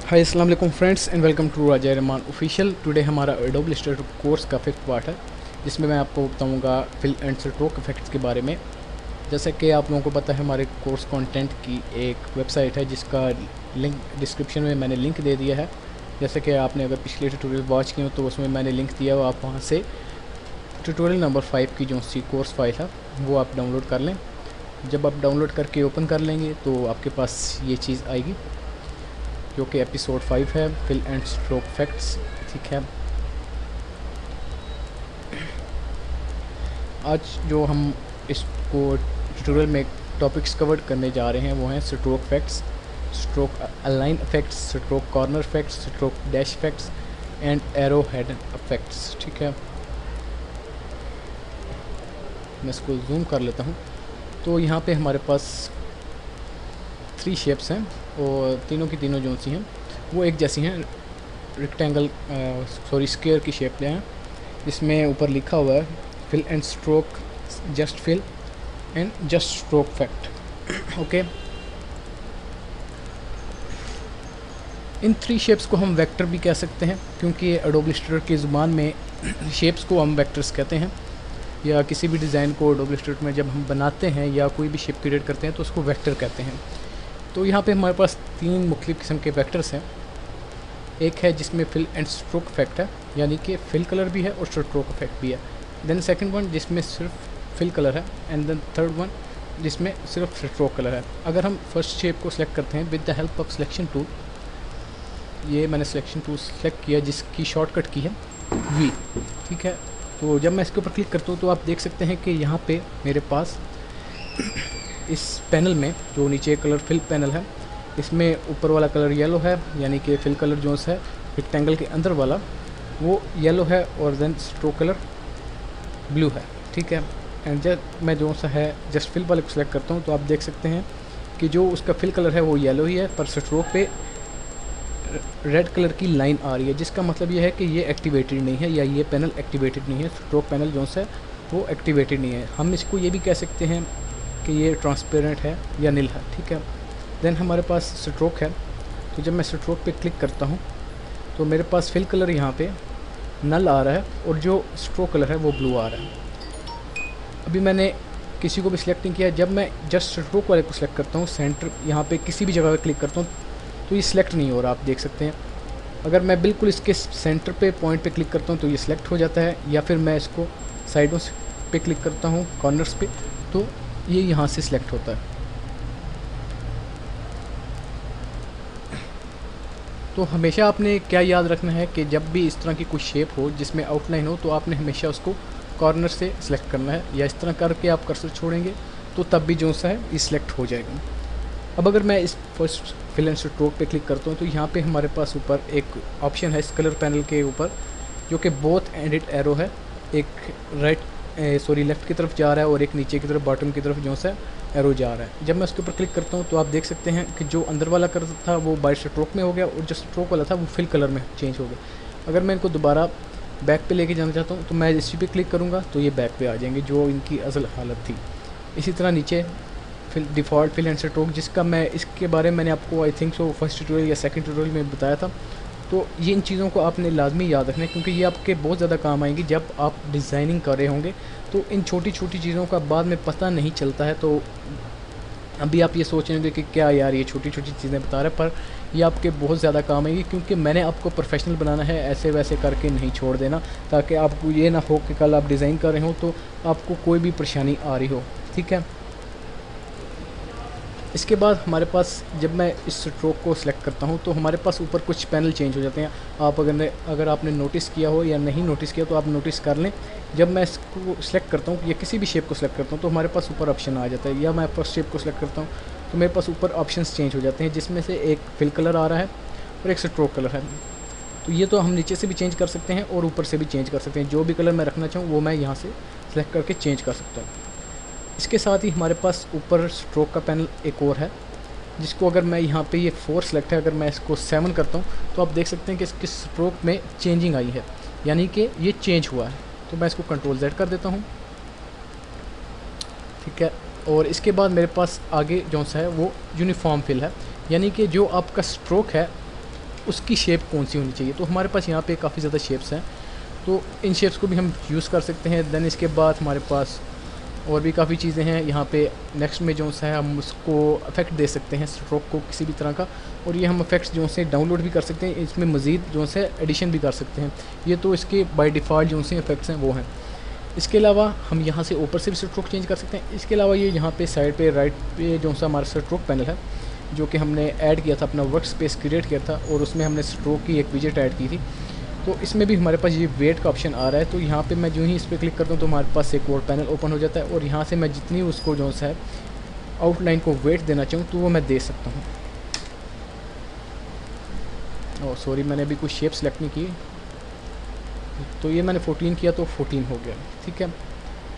हाय अस्सलाम वालेकुम friends and welcome to Raja Rahman official. Today हमारा एडोब इलस्ट्रेटर कोर्स का 5th पार्ट है, जिसमें मैं आपको बताऊंगा फिल एंड स्ट्रोक इफेक्ट्स के बारे में। जैसे कि आप लोगों को पता है, हमारे कोर्स कंटेंट की एक वेबसाइट है जिसका लिंक डिस्क्रिप्शन में मैंने लिंक दे दिया है। जैसे कि आपने अगर पिछले ट्यूटोरियल वॉच किए हो तो उसमें मैंने लिंक दिया हो, आप वहाँ से ट्यूटोरियल नंबर 5 की जो सी कोर्स फाइल है वो आप डाउनलोड कर लें। जब आप डाउनलोड करके ओपन कर लेंगे तो आपके पास ये चीज़ आएगी जो कि एपिसोड 5 है, फिल एंड स्ट्रोक फैक्ट्स। ठीक है, आज जो हम इसको ट्यूटोरियल में टॉपिक्स कवर करने जा रहे हैं वो हैं stroke facts, stroke align effects, stroke corner effects, stroke dash effects and arrow head effects. ठीक है, मैं इसको जूम कर लेता हूँ। तो यहाँ पे हमारे पास 3 शेप्स हैं और तीनों की तीनों जो सी हैं वो एक जैसी हैं। रेक्टेंगल स्क्वायर की शेप ले हैं, इसमें ऊपर लिखा हुआ है fill and stroke, just fill and just stroke fact. Okay, इन 3 शेप्स को हम वेक्टर भी कह सकते हैं, क्योंकि एडोब इलस्ट्रेटर की ज़ुबान में शेप्स को हम वेक्टर्स कहते हैं। या किसी भी डिज़ाइन को एडोब इलस्ट्रेटर में जब हम बनाते हैं या कोई भी शेप क्रिएट करते हैं तो उसको वेक्टर कहते हैं। तो यहाँ पे हमारे पास 3 मुख्तलिफ़ किस्म के वेक्टर्स हैं। एक है जिसमें फिल एंड स्ट्रोक इफेक्ट है, यानी कि फिल कलर भी है और स्ट्रोक इफेक्ट भी है। देन सेकंड वन जिसमें सिर्फ फिल कलर है, एंड देन थर्ड वन जिसमें सिर्फ स्ट्रोक कलर है। अगर हम फर्स्ट शेप को सिलेक्ट करते हैं with the help of selection tool, ये मैंने सिलेक्शन टूल सेलेक्ट किया जिसकी शॉर्टकट की है वी। ठीक है, तो जब मैं इसके ऊपर क्लिक करता हूँ तो आप देख सकते हैं कि यहाँ पे मेरे पास इस पैनल में जो नीचे कलर फिल पैनल है, इसमें ऊपर वाला कलर येलो है, यानी कि फिल कलर जो है रेक्टेंगल के अंदर वाला वो येलो है, और देन स्ट्रोक कलर ब्लू है। ठीक है, एंड जब मैं जो सा है जस्ट फिल वाले को सिलेक्ट करता हूँ तो आप देख सकते हैं कि जो उसका फिल कलर है वो येलो ही है, पर स्ट्रोक पे रेड कलर की लाइन आ रही है, जिसका मतलब ये है कि ये एक्टिवेटेड नहीं है या ये पैनल एक्टिवेटेड नहीं है। स्ट्रोक पैनल जो है वो एक्टिवेटेड नहीं है। हम इसको ये भी कह सकते हैं कि ये ट्रांसपेरेंट है या नील है। ठीक है, देन हमारे पास स्ट्रोक है, तो जब मैं स्ट्रोक पे क्लिक करता हूँ तो मेरे पास फिल कलर यहाँ पे नल आ रहा है और जो स्ट्रोक कलर है वो ब्लू आ रहा है। अभी मैंने किसी को भी सिलेक्ट नहीं किया। जब मैं जस्ट स्ट्रोक वाले को सिलेक्ट करता हूँ, सेंटर यहाँ पे किसी भी जगह पे क्लिक करता हूँ तो ये सिलेक्ट नहीं हो रहा, आप देख सकते हैं। अगर मैं बिल्कुल इसके सेंटर पे पॉइंट पे क्लिक करता हूँ तो ये सिलेक्ट हो जाता है, या फिर मैं इसको साइडों से पे क्लिक करता हूँ कॉर्नर्स पे तो ये यहाँ से सिलेक्ट होता है। तो हमेशा आपने क्या याद रखना है कि जब भी इस तरह की कोई शेप हो जिसमें आउटलाइन हो तो आपने हमेशा उसको कॉर्नर से सिलेक्ट करना है, या इस तरह करके आप कर्सर छोड़ेंगे तो तब भी जो सा है ये सिलेक्ट हो जाएगा। अब अगर मैं इस फर्स्ट फिल एंड स्ट्रोक पे क्लिक करता हूँ तो यहाँ पे हमारे पास ऊपर एक ऑप्शन है इस कलर पैनल के ऊपर, जो कि बोथ एंडेड एरो है। एक लेफ़्ट की तरफ जा रहा है और एक नीचे की तरफ बॉटम की तरफ जो सा एरो जा रहा है। जब मैं उसके ऊपर क्लिक करता हूँ तो आप देख सकते हैं कि जो अंदर वाला कलर था वो बाय स्ट्रोक में हो गया और जो स्ट्रोक वाला था वो फिल कलर में चेंज हो गया। अगर मैं इनको दोबारा बैक पे लेके जाना चाहता हूँ तो मैं इसी पे क्लिक करूँगा तो ये बैक पे आ जाएंगे जो इनकी असल हालत थी। इसी तरह नीचे डिफ़ॉल्ट फिल एंड स्ट्रोक, जिसका मैं इसके बारे में मैंने आपको I think so first tutorial या सेकंड ट्यूटोरियल में बताया था। तो ये इन चीज़ों को आपने लाजमी याद रखना है, क्योंकि ये आपके बहुत ज़्यादा काम आएंगी जब आप डिज़ाइनिंग कर रहे होंगे। तो इन छोटी छोटी चीज़ों का बाद में पता नहीं चलता है, तो अभी आप ये सोचेंगे कि क्या यार ये छोटी छोटी चीज़ें बता रहे हैं, पर ये आपके बहुत ज़्यादा काम आएगी, क्योंकि मैंने आपको प्रोफेशनल बनाना है, ऐसे वैसे करके नहीं छोड़ देना, ताकि आपको ये ना हो कि कल आप डिज़ाइन कर रहे हो तो आपको कोई भी परेशानी आ रही हो। ठीक है, इसके बाद हमारे पास जब मैं इस स्ट्रोक को सिलेक्ट करता हूं तो हमारे पास ऊपर कुछ पैनल चेंज हो जाते हैं। आप अगर आपने नोटिस किया हो या नहीं नोटिस किया तो आप नोटिस कर लें। जब मैं इसको सिलेक्ट करता हूं या किसी भी शेप को सिलेक्ट करता हूं तो हमारे पास ऊपर ऑप्शन आ जाता है, या मैं फर्स्ट शेप को सिलेक्ट करता हूं तो मेरे पास ऊपर ऑप्शंस चेंज हो जाते हैं, जिसमें से एक फिल कलर आ रहा है और एक स्ट्रोक कलर है। तो ये तो हम नीचे से भी चेंज कर सकते हैं और ऊपर से भी चेंज कर सकते हैं। जो भी कलर मैं रखना चाहूँ वो मैं यहाँ से सिलेक्ट करके चेंज कर सकता हूँ। इसके साथ ही हमारे पास ऊपर स्ट्रोक का पैनल एक और है, जिसको अगर मैं यहाँ पे ये 4 सेलेक्ट है, अगर मैं इसको 7 करता हूँ तो आप देख सकते हैं कि इसके स्ट्रोक में चेंजिंग आई है, यानी कि ये चेंज हुआ है। तो मैं इसको कंट्रोल Z कर देता हूँ। ठीक है, और इसके बाद मेरे पास आगे जो सा है वो यूनिफॉर्म फिल है, यानी कि जो आपका स्ट्रोक है उसकी शेप कौन सी होनी चाहिए। तो हमारे पास यहाँ पे काफ़ी ज़्यादा शेप्स हैं, तो इन शेप्स को भी हम यूज़ कर सकते हैं। देन इसके बाद हमारे पास और भी काफ़ी चीज़ें हैं। यहाँ पे नेक्स्ट में जो सा है हम उसको इफेक्ट दे सकते हैं स्ट्रोक को किसी भी तरह का, और ये हम इफेक्ट्स जो से डाउनलोड भी कर सकते हैं, इसमें मज़ीद जो से एडिशन भी कर सकते हैं। ये तो इसके बाय डिफ़ॉल्ट जो से इफेक्ट्स हैं वो हैं। इसके अलावा हम यहाँ से ऊपर से भी स्ट्रोक चेंज कर सकते हैं। इसके अलावा ये यहाँ पे साइड पे राइट पे जो सा हमारा स्ट्रोक पैनल है, जो कि हमने ऐड किया था, अपना वर्क स्पेस क्रिएट किया था, और उसमें हमने स्ट्रोक की एक विजेट ऐड की थी। तो इसमें भी हमारे पास ये वेट का ऑप्शन आ रहा है। तो यहाँ पे मैं जो ही इस पर क्लिक करता हूँ तो हमारे पास एक और पैनल ओपन हो जाता है, और यहाँ से मैं जितनी उसको जो सा है आउटलाइन को वेट देना चाहूँ तो वो मैं दे सकता हूँ। ओह सॉरी, मैंने अभी कुछ शेप सेलेक्ट नहीं की, तो ये मैंने 14 किया तो 14 हो गया, ठीक है।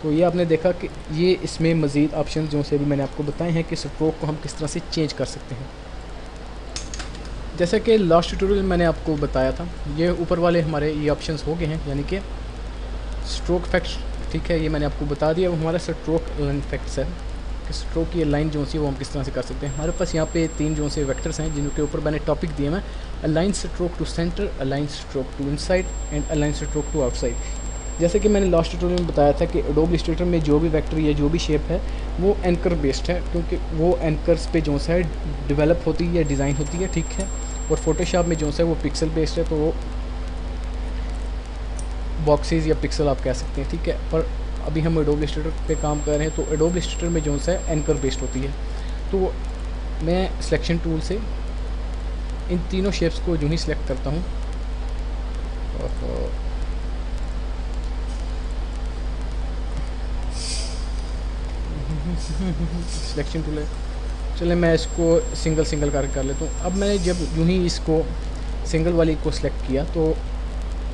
तो ये आपने देखा कि ये इसमें मज़ीद ऑप्शन जो से भी मैंने आपको बताए हैं कि स्ट्रोक को हम किस तरह से चेंज कर सकते हैं। जैसे कि लास्ट ट्यूटोरियल मैंने आपको बताया था, ये ऊपर वाले हमारे ये ऑप्शंस हो गए हैं, यानी कि स्ट्रोक इफेक्ट्स, ठीक है, ये मैंने आपको बता दिया। वो हमारा स्ट्रोक लाइन इफेक्ट्स है कि स्ट्रोक की लाइन जो सी वो हम किस तरह से कर सकते हैं। हमारे पास यहाँ पे 3 जो से वेक्टर्स हैं जिनके ऊपर मैंने टॉपिक दिए हैं, align stroke to centre, align stroke to inside and align stroke to outside. जैसे कि मैंने लास्ट ट्यूटोरियल में बताया था कि एडोब इलस्ट्रेटर में जो भी वेक्टर या जो भी शेप है वो एंकर बेस्ड है, क्योंकि वो एंकर्स पे जो सा है डेवलप होती है या डिज़ाइन होती है, ठीक है। और फोटोशॉप में जो सा है वो पिक्सल बेस्ड है, तो वो बॉक्सेस या पिक्सल आप कह सकते हैं, ठीक है। पर अभी हम एडोब इलस्ट्रेटर पे काम कर रहे हैं, तो एडोब इलस्ट्रेटर में जो सा है एंकर बेस्ड होती है। तो मैं सिलेक्शन टूल से इन तीनों शेप्स को जो ही सिलेक्ट करता हूँ, सिलेक्शन टूल है, चले मैं इसको सिंगल सिंगल कर लेता हूँ। अब मैंने जब यूँ ही इसको सिंगल वाली को सिलेक्ट किया तो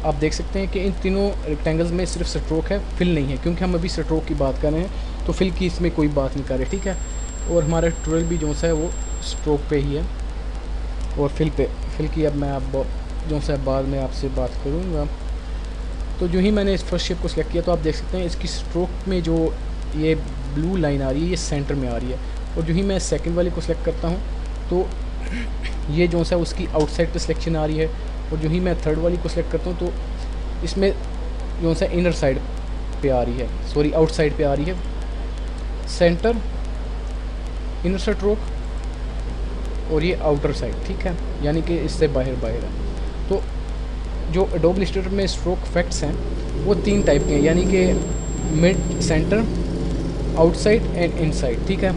आप देख सकते हैं कि इन तीनों रेक्टेंगल्स में सिर्फ स्ट्रोक है, फिल नहीं है, क्योंकि हम अभी स्ट्रोक की बात कर रहे हैं, तो फिल की इसमें कोई बात नहीं कर रहे, ठीक है। और हमारा ट्यूटोरियल भी जो सा है वो स्ट्रोक पे ही है, और फिल की अब मैं अब जो सा बाद में आपसे बात करूँगा। तो जो ही मैंने इस फर्स्ट शेप को सिलेक्ट किया तो आप देख सकते हैं इसकी स्ट्रोक में जो ये ब्लू लाइन आ रही है ये सेंटर में आ रही है, और जो ही मैं सेकंड वाले को सिलेक्ट करता हूँ तो ये जो सा उसकी आउटसाइड पे सिलेक्शन आ रही है, और जो ही मैं थर्ड वाली को सिलेक्ट करता हूँ तो इसमें जो सा इनर साइड पे आ रही है, सॉरी आउटसाइड पे आ रही है, सेंटर, इनर स्ट्रोक और ये आउटर साइड, ठीक है, यानी कि इससे बाहर है। तो जो एडोब इलस्ट्रेटर में स्ट्रोक इफेक्ट्स हैं वो 3 टाइप के हैं, यानी कि mid, centre, outside and inside, ठीक है।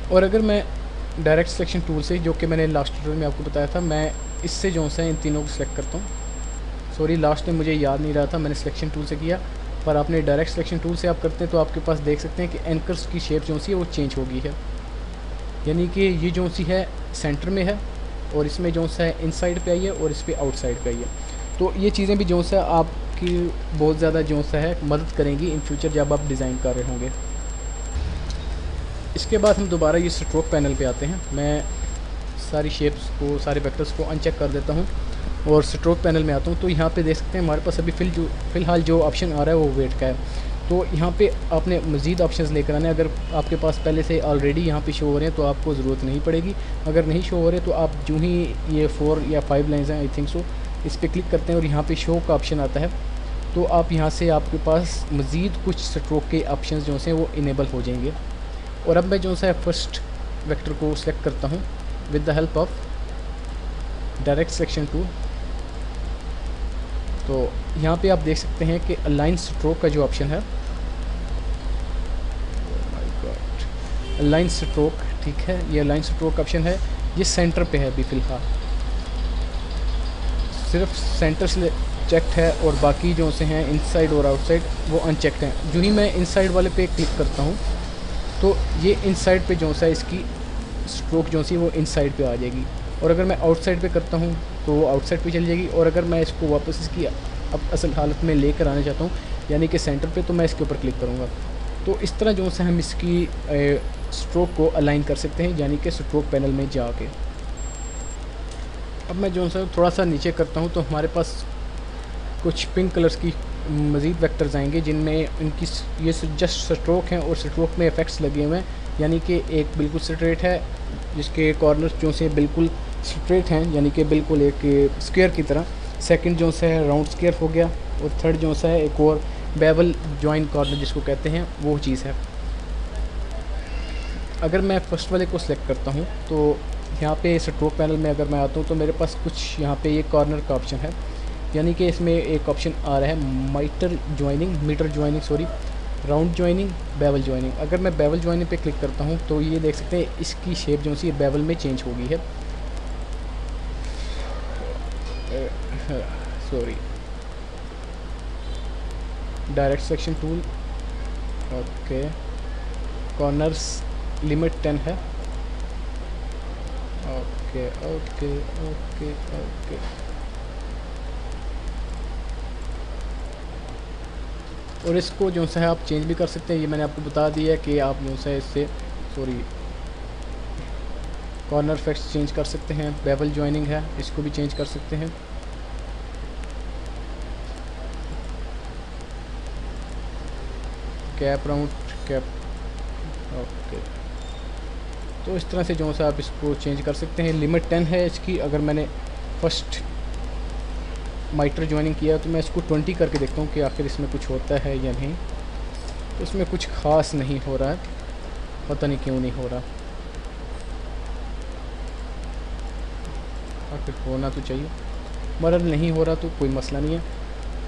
और अगर मैं डायरेक्ट सिलेक्शन टूल से, जो कि मैंने लास्ट ट्यूटोरियल में आपको बताया था, मैं इससे जो सा इन तीनों को सिलेक्ट करता हूँ, सॉरी लास्ट में मुझे याद नहीं रहा था, मैंने सिलेक्शन टूल से किया, पर आपने डायरेक्ट सिलेक्शन टूल से आप करते हैं तो आपके पास देख सकते हैं कि एंकर्स की शेप जो सी है वो चेंज हो गई है, यानी कि ये जो सी है सेंटर में है, और इसमें जो सा है इनसाइड पे आई है, और इस पर आउटसाइड पे आई है। तो ये चीज़ें भी जो सा आपकी बहुत ज़्यादा जो सा है मदद करेंगी इन फ्यूचर जब आप डिज़ाइन कर रहे होंगे। इसके बाद हम दोबारा ये स्ट्रोक पैनल पे आते हैं। मैं सारी शेप्स को, सारे वेक्टर्स को अनचेक कर देता हूँ और स्ट्रोक पैनल में आता हूँ। तो यहाँ पे देख सकते हैं हमारे पास अभी फ़िलहाल जो ऑप्शन आ रहा है वो वेट का है। तो यहाँ पे आपने मज़ीद ऑप्शंस लेकर आने, अगर आपके पास पहले से ऑलरेडी यहाँ पे शो हो रहे हैं तो आपको ज़रूरत नहीं पड़ेगी। अगर नहीं शो हो रहे तो आप जो ही ये 4 या 5 लाइन्स हैं आई थिंक सो, इस पर क्लिक करते हैं और यहाँ पे शो का ऑप्शन आता है, तो आप यहाँ से आपके पास मज़ीद कुछ स्ट्रोक के ऑप्शंस जो हैं वो इनेबल हो जाएंगे। और अब मैं जो सा फर्स्ट वेक्टर को सिलेक्ट करता हूँ with the help of direct selection tool. तो यहाँ पे आप देख सकते हैं कि अलाइन स्ट्रोक का जो ऑप्शन है, अलाइन स्ट्रोक, ठीक है, ये अलाइन स्ट्रोक ऑप्शन है, ये सेंटर पे है अभी फ़िलहाल, सिर्फ सेंटर से चेक्ड है और बाकी जो से हैं इनसाइड और आउटसाइड वो अनचेक्ड हैं। जो ही मैं इनसाइड वाले पे क्लिक करता हूँ तो ये इनसाइड पे जो सा इसकी स्ट्रोक जो सी वो इनसाइड पे आ जाएगी, और अगर मैं आउटसाइड पे करता हूँ तो वो आउटसाइड पे चली जाएगी। और अगर मैं इसको वापस इसकी अब असल हालत में लेकर आना चाहता हूँ यानी कि सेंटर पे, तो मैं इसके ऊपर क्लिक करूँगा। तो इस तरह जो से हम इसकी स्ट्रोक को अलाइन कर सकते हैं, यानी कि स्ट्रोक पैनल में जाके। अब मैं जो सा थोड़ा सा नीचे करता हूँ तो हमारे पास कुछ पिंक कलर्स की मज़ीद वेक्टर्स आएंगे जिनमें इनकी ये जस्ट स्ट्रोक हैं और स्ट्रोक में इफेक्ट्स लगे हुए हैं, यानी कि एक बिल्कुल स्ट्रेट है, जिसके कॉर्नर्स जो से बिल्कुल स्ट्रेट हैं, यानी कि बिल्कुल एक स्क्वायर की तरह। सेकंड जो सा है राउंड स्क्वायर हो गया, और थर्ड जो सा है एक और बेवल जॉइन कॉर्नर जिसको कहते हैं, वो चीज़ है। अगर मैं फर्स्ट वाले को सिलेक्ट करता हूँ तो यहाँ पे स्ट्रोक पैनल में अगर मैं आता हूँ तो मेरे पास कुछ यहाँ पे ये कॉर्नर का ऑप्शन है, यानी कि इसमें एक ऑप्शन आ रहा है mitre joining round joining, bevel joining. अगर मैं बेवल ज्वाइनिंग पे क्लिक करता हूँ तो ये देख सकते हैं इसकी शेप जो सी बेवल में चेंज हो गई है। Sorry, direct section tool, okay, corners limit 10 है, ओके ओके ओके ओके। और इसको जो सा है आप चेंज भी कर सकते हैं, ये मैंने आपको बता दिया है कि आप जो सा है इससे कॉर्नर फैक्ट्स चेंज कर सकते हैं। बेवल ज्वाइनिंग है, इसको भी चेंज कर सकते हैं। Cap round cap, okay. तो इस तरह से जो सा आप इसको चेंज कर सकते हैं। लिमिट 10 है इसकी। अगर मैंने फर्स्ट माइटर ज्वाइनिंग किया तो मैं इसको 20 करके देखता हूँ कि आखिर इसमें कुछ होता है या नहीं। तो इसमें कुछ ख़ास नहीं हो रहा है, पता नहीं क्यों नहीं हो रहा, आखिर होना तो चाहिए, मगर नहीं हो रहा तो कोई मसला नहीं है।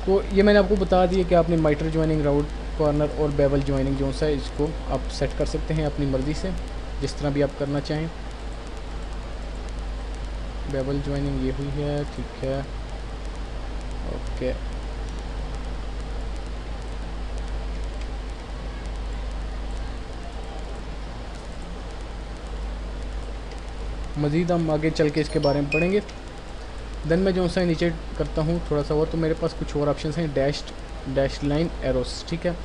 तो ये मैंने आपको बता दिया कि आपने माइटर ज्वाइनिंग, राउंड कॉर्नर और बेवल ज्वाइनिंग जो सा है इसको आप सेट कर सकते हैं अपनी मर्ज़ी से, जिस तरह भी आप करना चाहें। बेवल ज्वाइनिंग ये हुई है, ठीक है, ओके। मज़ीद हम आगे चल के इसके बारे में पढ़ेंगे। देन मैं जो सा नीचे करता हूँ थोड़ा सा और, तो मेरे पास कुछ और ऑप्शंस हैं, डैश लाइन एरोस, ठीक है।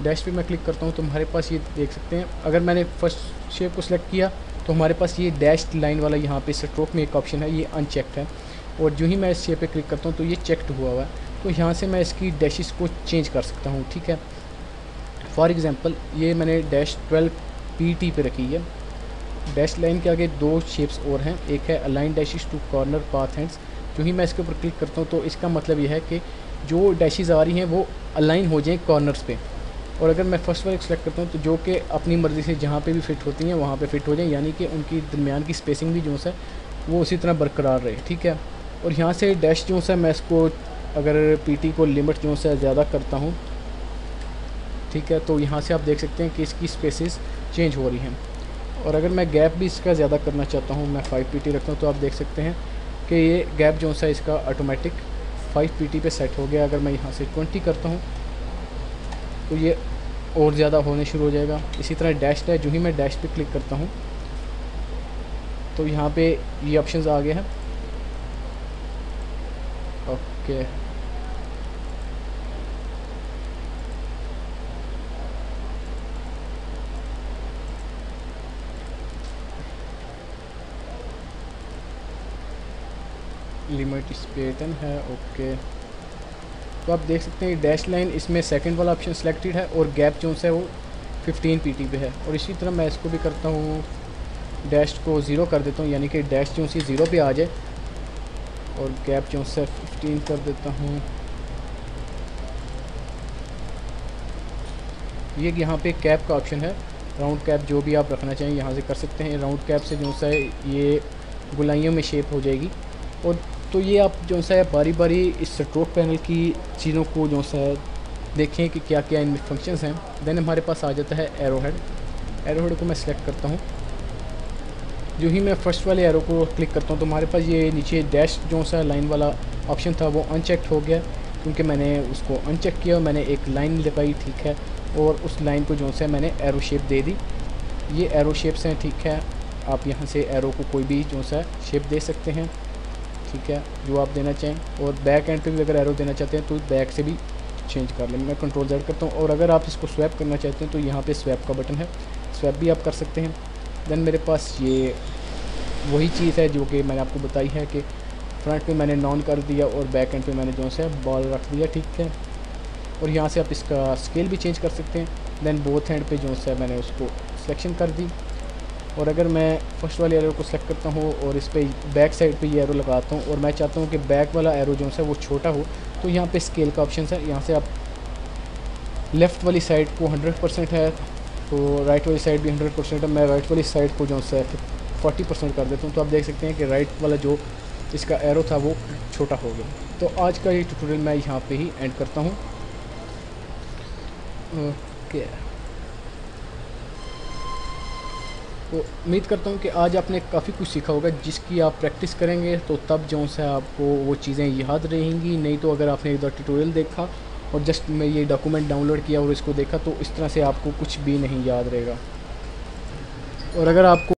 डैश पे मैं क्लिक करता हूँ तो हमारे पास ये देख सकते हैं, अगर मैंने फर्स्ट शेप को सिलेक्ट किया तो हमारे पास ये डैश लाइन वाला यहाँ पे स्ट्रोक में एक ऑप्शन है, ये अनचेक्ड है। और जो ही मैं इस शेप पे क्लिक करता हूँ तो ये चेक्ड हुआ हुआ है। तो यहाँ से मैं इसकी डैशेस को चेंज कर सकता हूँ, ठीक है। फॉर एग्ज़ाम्पल ये मैंने डैश 12 PT पे रखी है। डैश लाइन के आगे दो शेप्स और हैं, एक है align dashes to corner path hands. जो ही मैं इसके ऊपर क्लिक करता हूँ तो इसका मतलब ये है कि जो डैशेस आ रही हैं वो अलाइन हो जाएँ कॉर्नर्स पे। और अगर मैं फर्स्ट वाले सेलेक्ट करता हूँ तो जो कि अपनी मर्ज़ी से जहाँ पे भी फिट होती हैं वहाँ पे फिट हो जाएं, यानी कि उनकी दरमियान की स्पेसिंग भी जो है वो उसी तरह बरकरार रहे, ठीक है। और यहाँ से डैश जो है मैं इसको अगर PT को लिमिट जो है ज़्यादा करता हूँ, ठीक है, तो यहाँ से आप देख सकते हैं कि इसकी स्पेसिस चेंज हो रही हैं। और अगर मैं गैप भी इसका ज़्यादा करना चाहता हूँ, मैं 5 PT रखता हूँ, तो आप देख सकते हैं कि ये गैप जो है इसका ऑटोमेटिक 5 PT पे सेट हो गया। अगर मैं यहाँ से 20 करता हूँ तो ये और ज़्यादा होने शुरू हो जाएगा। इसी तरह डैश है, जो ही मैं डैश पे क्लिक करता हूँ तो यहाँ पे ये ऑप्शंस आ गए हैं, ओके। लिमिट इस पे 10 है, ओके। तो आप देख सकते हैं डैश लाइन इसमें सेकंड वाला ऑप्शन सिलेक्टेड है और गैप जो है वो 15 PT पे है। और इसी तरह मैं इसको भी करता हूँ, डैश को 0 कर देता हूँ, यानी कि डैश जो सी 0 पे आ जाए, और गैप जो है 15 कर देता हूँ। ये यहाँ पे कैप का ऑप्शन है, राउंड कैप जो भी आप रखना चाहें यहाँ से कर सकते हैं। राउंड कैप से जो है ये गुलाइयों में शेप हो जाएगी। और तो ये आप जो है बारी बारी इस स्ट्रोक पैनल की चीज़ों को जो है देखें कि क्या क्या इनमें फंक्शंस हैं। देन हमारे पास आ जाता है एरो हेड को मैं सिलेक्ट करता हूँ। जो ही मैं फर्स्ट वाले एरो को क्लिक करता हूँ तो हमारे पास ये नीचे डैश जो सा लाइन वाला ऑप्शन था वो अनचेक्ड हो गया, क्योंकि मैंने उसको अनचेक किया और मैंने एक लाइन लगाई, ठीक है। और उस लाइन को जो है मैंने एरो शेप दे दी। ये एरो शेप्स हैं, ठीक है। आप यहाँ से एरो को कोई भी जो सा शेप दे सकते हैं, ठीक है, जो आप देना चाहें। और बैक एंड पे भी अगर एरो देना चाहते हैं तो बैक से भी चेंज कर लें। मैं कंट्रोल Z करता हूँ। और अगर आप इसको स्वैप करना चाहते हैं तो यहाँ पे स्वैप का बटन है, स्वैप भी आप कर सकते हैं। देन मेरे पास ये वही चीज़ है जो कि मैंने आपको बताई है कि फ्रंट पे मैंने नॉन कर दिया और बैक एंड पे मैंने जो है बॉल रख दिया, ठीक है। और यहाँ से आप इसका स्केल भी चेंज कर सकते हैं। देन बोथ हैंड पे जो है मैंने उसको सिलेक्शन कर दी। और अगर मैं फर्स्ट वाले एरो को सेलेक्ट करता हूँ और इस पर बैक साइड पे ये एरो लगाता हूँ और मैं चाहता हूँ कि बैक वाला एरो जो है वो छोटा हो, तो यहाँ पे स्केल का ऑप्शन है। यहाँ से आप लेफ़्ट वाली साइड को 100% है तो राइट वाली साइड भी 100% है। मैं राइट वाली साइड को जो है 40% कर देता हूँ, तो आप देख सकते हैं कि राइट वाला जो इसका एरो था वो छोटा हो गया। तो आज का ये ट्यूटोरियल मैं यहाँ पे ही एंड करता हूँ। ओके, तो उम्मीद करता हूँ कि आज आपने काफ़ी कुछ सीखा होगा, जिसकी आप प्रैक्टिस करेंगे तो तब जो है आपको वो चीज़ें याद रहेंगी। नहीं तो अगर आपने इधर ट्यूटोरियल देखा और जस्ट मैं ये डॉक्यूमेंट डाउनलोड किया और इसको देखा तो इस तरह से आपको कुछ भी नहीं याद रहेगा। और अगर आपको